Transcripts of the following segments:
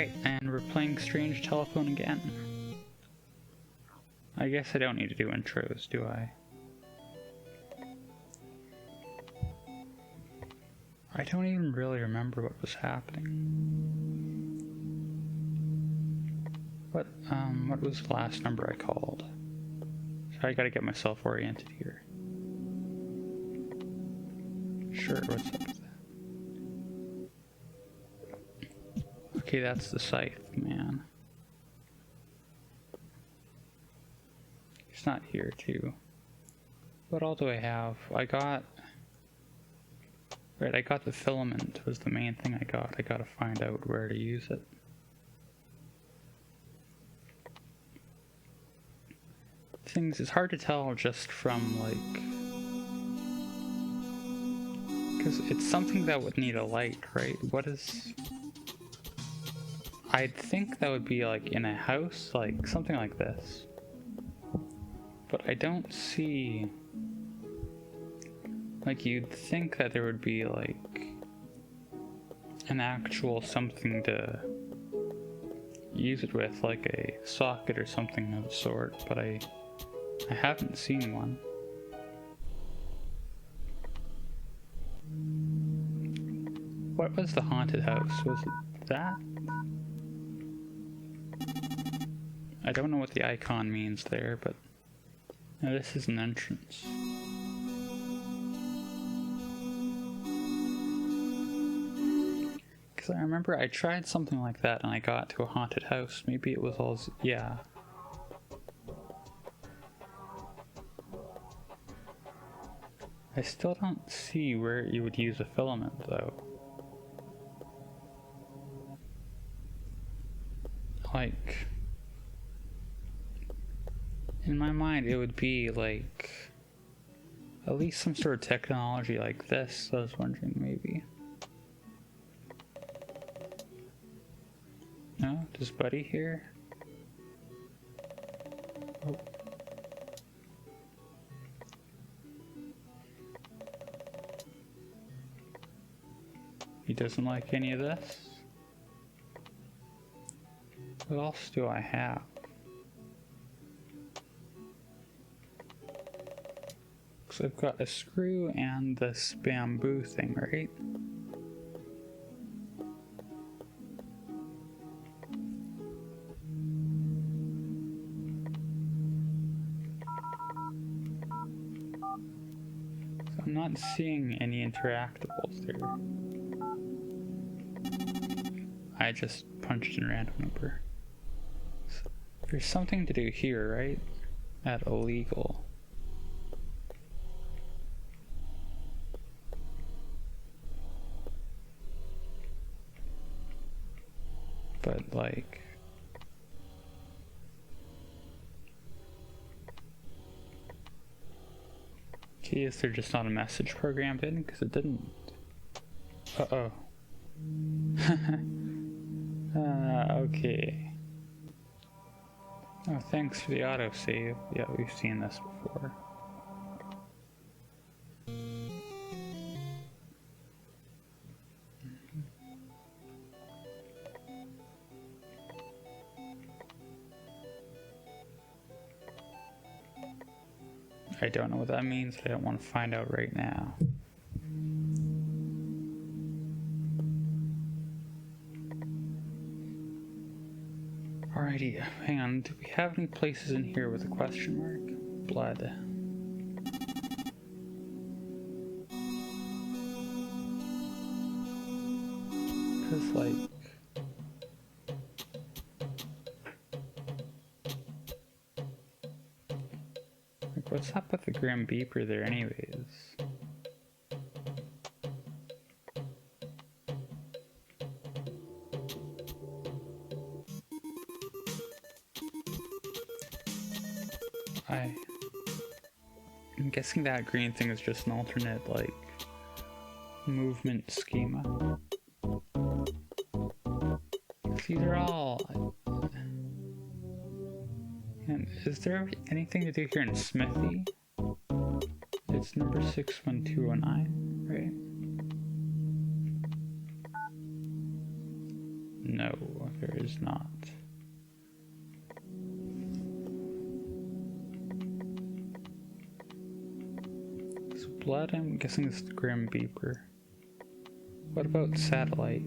Alright, and we're playing Strange Telephone again. I guess I don't need to do intros, do I? I don't even really remember what was happening. What was the last number I called? So I gotta get myself oriented here. Sure, what's up with that? Okay, that's the scythe, man. It's not here, too. What all do I have? I got the filament was the main thing I got. I gotta find out where to use it. Things, it's hard to tell just from, like, because it's something that would need a light, right? What is... I'd think that would be, like, in a house, like, something like this. But I don't see... Like, you'd think that there would be, like, an actual something to use it with, like a socket or something of the sort, but I haven't seen one. What was the haunted house? Was it that? I don't know what the icon means there, but no, this is an entrance. Because I remember I tried something like that and I got to a haunted house. Maybe it was all... yeah. I still don't see where you would use a filament, though. Like... in my mind, it would be, like... at least some sort of technology like this, I was wondering, maybe. No? Does Buddy here? Oh. He doesn't like any of this? What else do I have? So I've got a screw and this bamboo thing, right? So I'm not seeing any interactables there. I just punched in a random number. So there's something to do here, right? At illegal. But like... gee, is there just not a message programmed in? Because it didn't... uh-oh. Okay. Oh, thanks for the autosave. Yeah, we've seen this before. I don't know what that means, but I don't want to find out right now. Alrighty, hang on. Do we have any places in here with a question mark? Blood. Because, like... what's up with the Grim Beeper there anyways? I'm guessing that green thing is just an alternate, like, movement schema. These are all... And is there anything to do here in Smithy? It's number 61209, right? No. There is not. So blood, I'm guessing it's the Grim Beeper. What about satellite?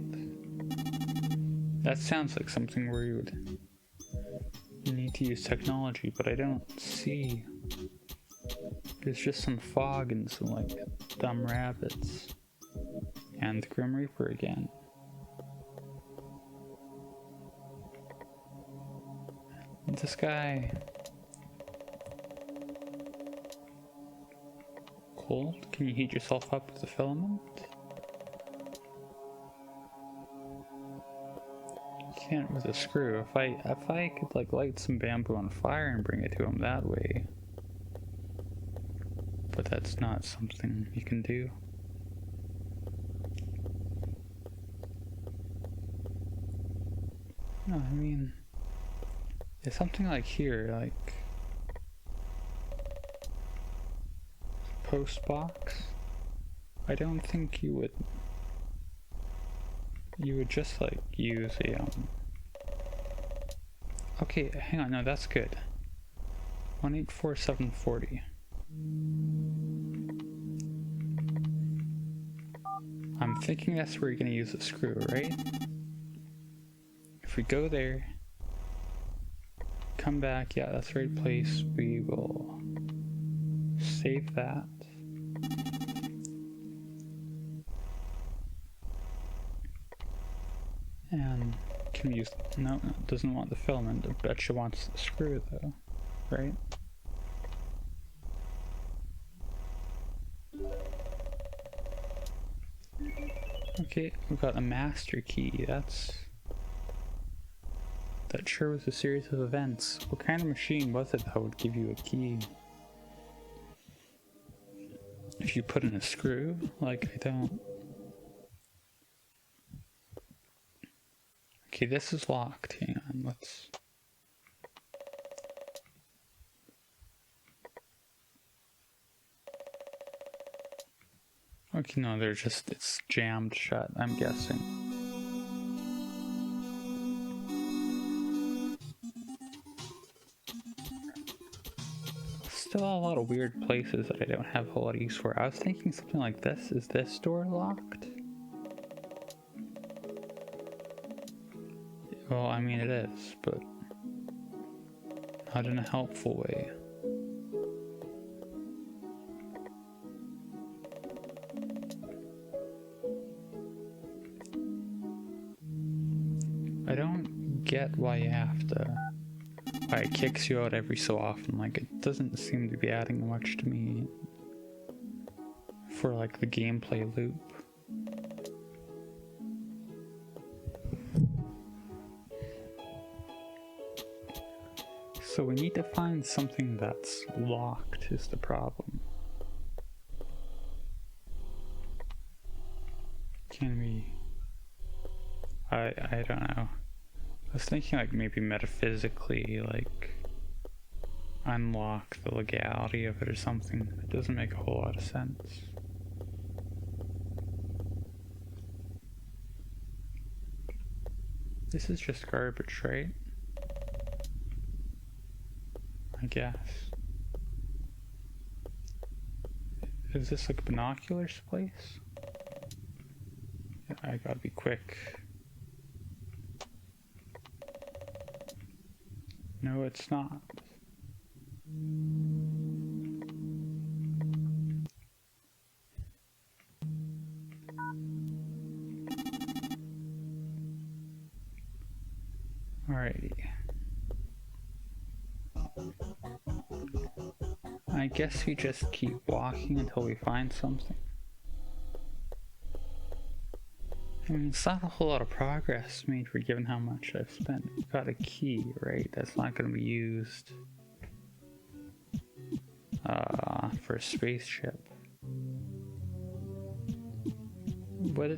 That sounds like something where you would need to use technology, but I don't see. There's just some fog and some like dumb rabbits. And the Grim Reaper again. This guy... Cold? Can you heat yourself up with a filament? You can't with a screw. If I could like light some bamboo on fire and bring it to him that way. But that's not something you can do. No, I mean, it's something like here, like post box. I don't think you would just like use a okay, hang on, no, that's good. 184740. I'm thinking that's where you're gonna use the screw, right? If we go there, come back, yeah, that's the right place. We will save that. And can we use, no, it doesn't want the filament. I bet she wants the screw though, right? Okay, we've got a master key. That sure was a series of events. What kind of machine was it that would give you a key? If you put in a screw? Like, I don't... Okay, this is locked. Hang on, let's... Okay, no, it's jammed shut, I'm guessing. Still a lot of weird places that I don't have a whole lot of use for. I was thinking something like this. Is this door locked? Well, I mean it is, but not in a helpful way. I don't get why you have to... Why it kicks you out every so often. Like, it doesn't seem to be adding much to me for like the gameplay loop. So we need to find something that's locked is the problem. Can we... I don't know. I was thinking like maybe metaphysically like unlock the legality of it or something. It doesn't make a whole lot of sense. This is just garbage, right? I guess. Is this like binoculars place? Yeah, I gotta be quick. No, it's not. Alrighty. I guess we just keep walking until we find something. I mean, it's not a whole lot of progress made for given how much I've spent. We've got a key, right? That's not going to be used for a spaceship.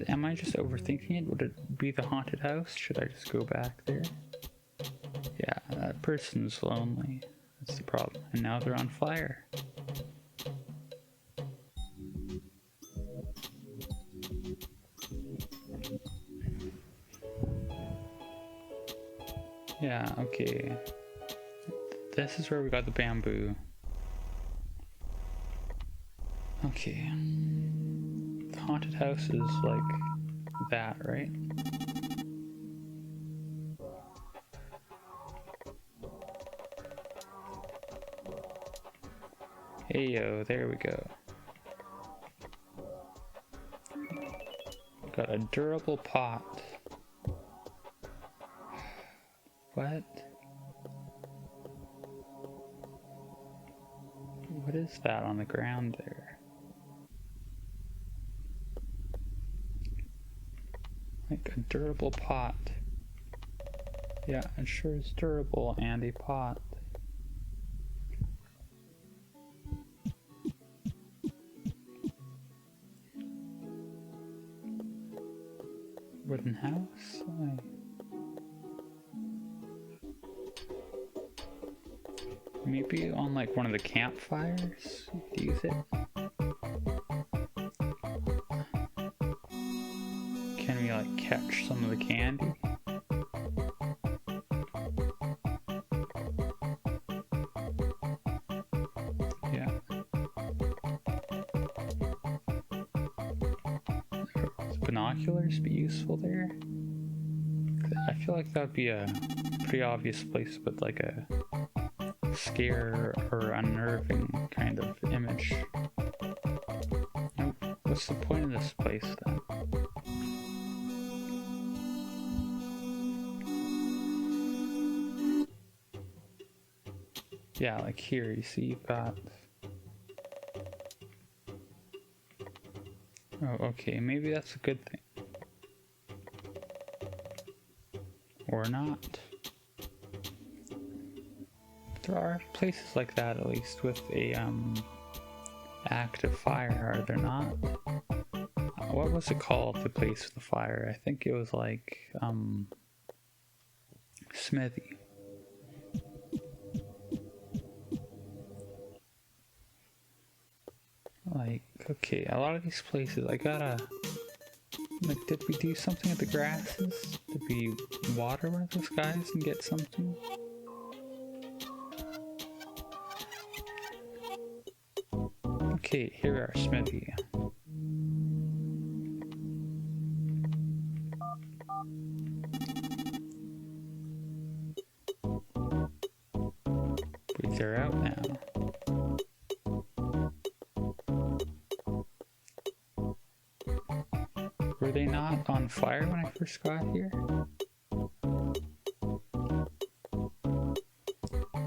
Am I just overthinking it? Would it be the haunted house? Should I just go back there? Yeah, that person's lonely. That's the problem. And now they're on fire. Yeah, okay. This is where we got the bamboo. Okay. The haunted house is like that, right? Hey yo, there we go. Got a durable pot. What? What is that on the ground there? Like a durable pot. Yeah, it sure is durable and a pot. Wooden house? Maybe on like one of the campfires? Use it? Can we like catch some of the candy? Yeah. Would binoculars be useful there? I feel like that would be a pretty obvious place with like a scare or unnerving kind of image. Nope. What's the point of this place then? Yeah, like here, you see you've got... Oh, okay, maybe that's a good thing. Or not. There are places like that, at least, with a, active fire, are there not? What was it called, the place with the fire? I think it was like, Smithy. Like, okay, a lot of these places, I gotta... Like, did we do something at the grasses? Did we water one of those guys and get something? Okay, here we are, Smithy. They're out now. Were they not on fire when I first got here?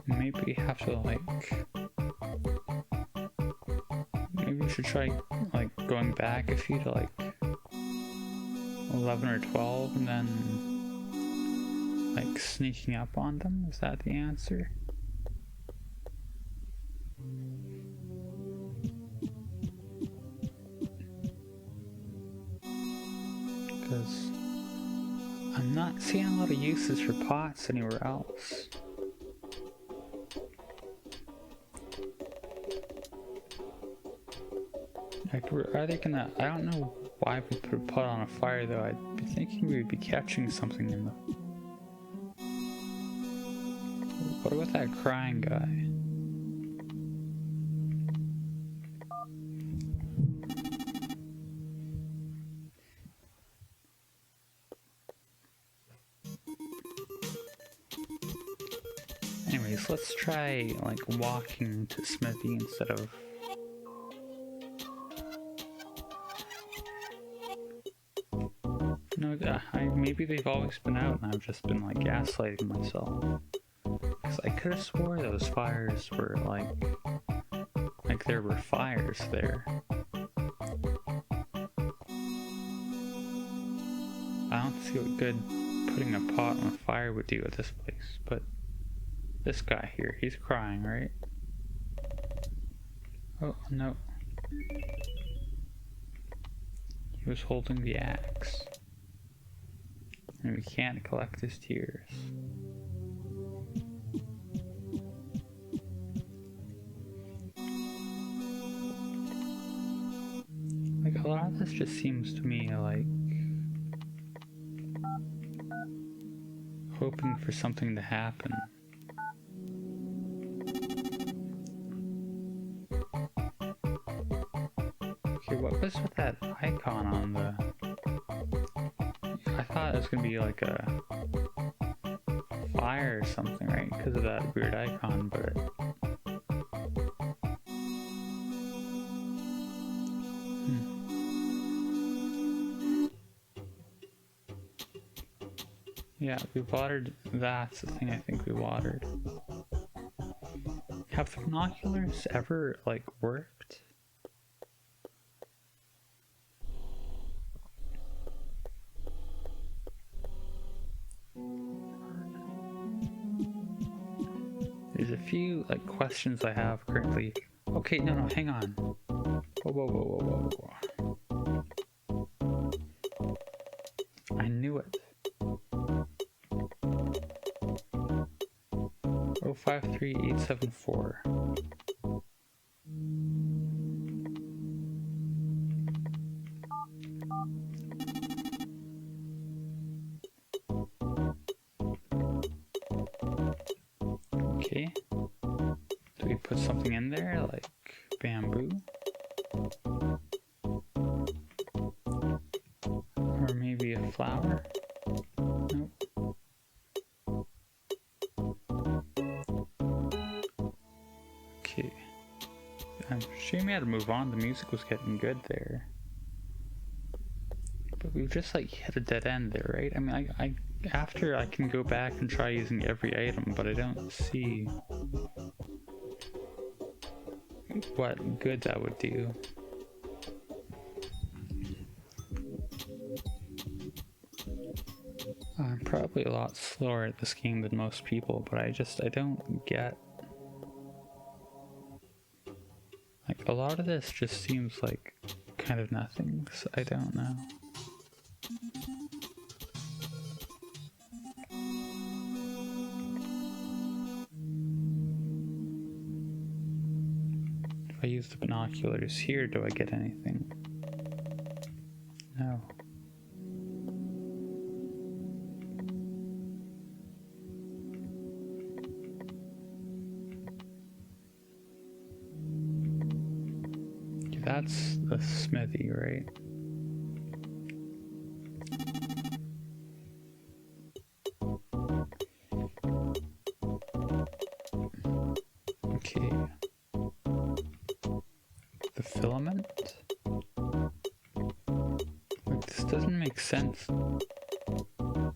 Maybe we have to like... Maybe we should try like going back a few to like 11 or 12 and then like sneaking up on them? Is that the answer? Because I'm not seeing a lot of uses for pots anywhere else. Like, are they gonna... I don't know why we put a pot on a fire though. I'd be thinking we would be catching something in the... What about that crying guy? Anyways, let's try like walking to Smithy instead of... No, maybe they've always been out and I've just been like gaslighting myself. Because I could have swore those fires were like there were fires there. I don't see what good putting a pot on a fire would do at this place, but this guy here, he's crying, right? Oh, no. He was holding the axe. And we can't collect his tears. Like, a lot of this just seems to me like hoping for something to happen. Okay, what was with that icon on the... I thought it was gonna be like a fire or something, right? Because of that weird icon, but... Yeah, we watered. That's the thing I think we watered. Have the binoculars ever, like, worked? There's a few, like, questions I have currently. Okay, no, hang on. Whoa, whoa, whoa, whoa, whoa, whoa. I knew it. 053874. Okay. Do we put something in there, like bamboo? Or maybe a flower? Nope. Okay. I'm sure we had to move on. The music was getting good there. But we've just like hit a dead end there, right? I mean, after I can go back and try using every item, but I don't see what good that would do. I'm probably a lot slower at this game than most people, but I don't get... Like, a lot of this just seems like kind of nothing, so I don't know. If I use the binoculars here, do I get anything? No. That's the smithy, right? Okay. The filament? Like, this doesn't make sense. Oh,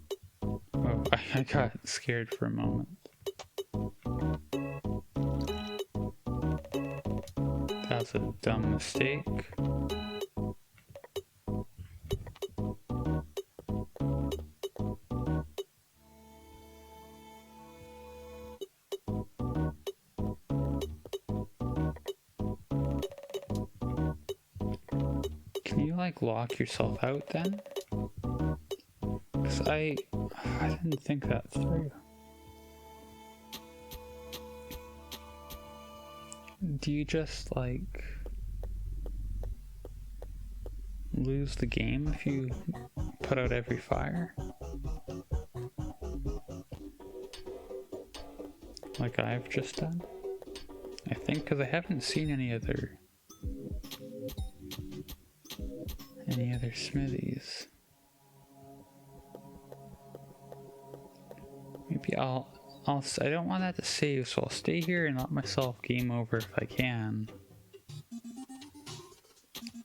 I got scared for a moment. That's a dumb mistake. Can you like lock yourself out then? Because I didn't think that through. Do you just like lose the game if you put out every fire? Like I've just done? I think, because I haven't seen any other smithies. Maybe I don't want that to save, so I'll stay here and let myself game over if I can.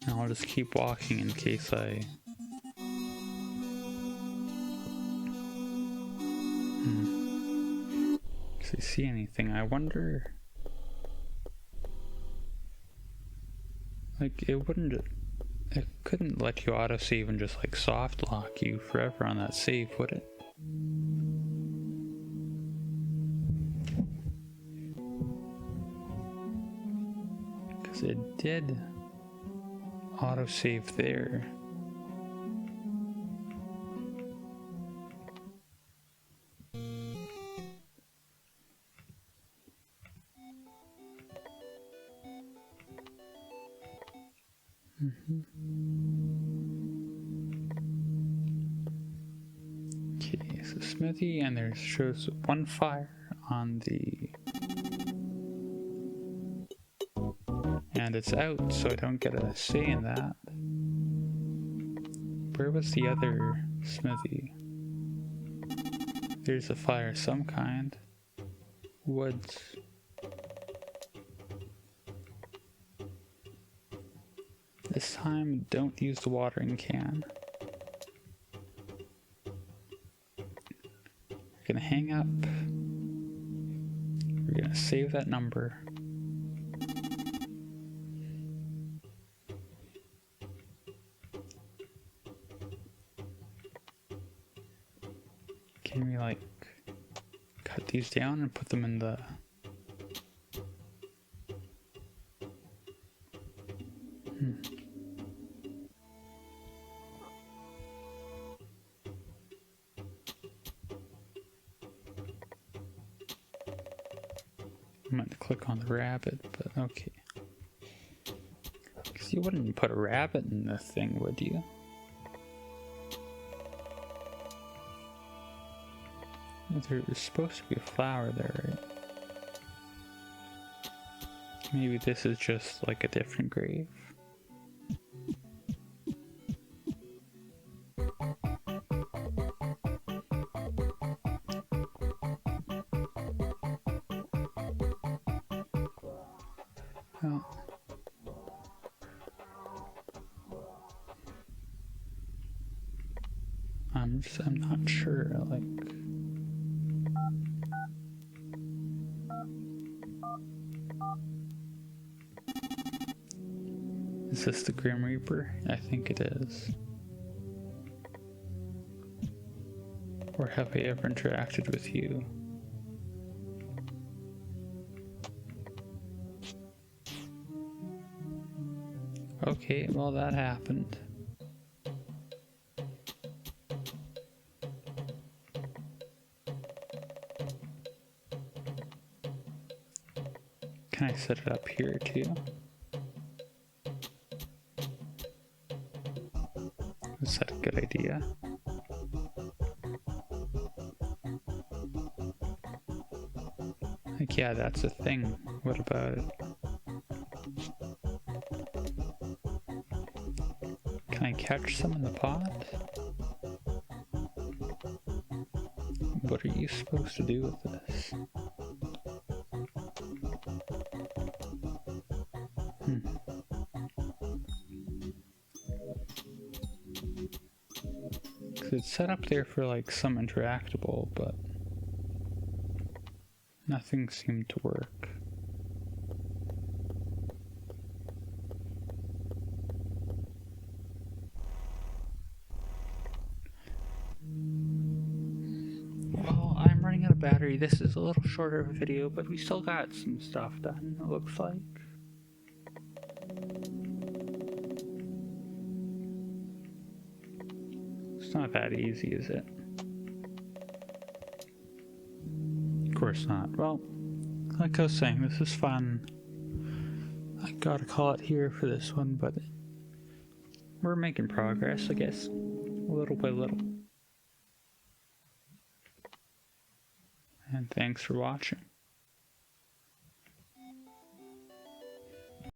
And I'll just keep walking in case I... If I see anything, I wonder... Like, it couldn't let you autosave and just like soft lock you forever on that save, would it? Because it did autosave there. Okay, so smithy, and there shows one fire on the... And it's out, so I don't get a say in that. Where was the other smithy? There's a fire of some kind. Woods. This time, don't use the watering can. We're gonna hang up. We're gonna save that number. Can we like cut these down and put them in the... I meant to click on the rabbit, but okay. Because you wouldn't put a rabbit in the thing, would you? There's supposed to be a flower there, right? Maybe this is just like a different grave. Oh. I'm not sure, like... Is this the Grim Reaper? I think it is. Or have I ever interacted with you? Okay, well that happened. Can I set it up here too? Is that a good idea? Like, yeah, that's a thing. What about it? Can I catch some in the pot? What are you supposed to do with this? It's set up there for like some interactable, but nothing seemed to work. Well, I'm running out of battery. This is a little shorter of a video, but we still got some stuff done, it looks like. It's not that easy, is it? Of course not. Well, like I was saying, this is fun. I gotta call it here for this one, but we're making progress, I guess. Little by little. And thanks for watching.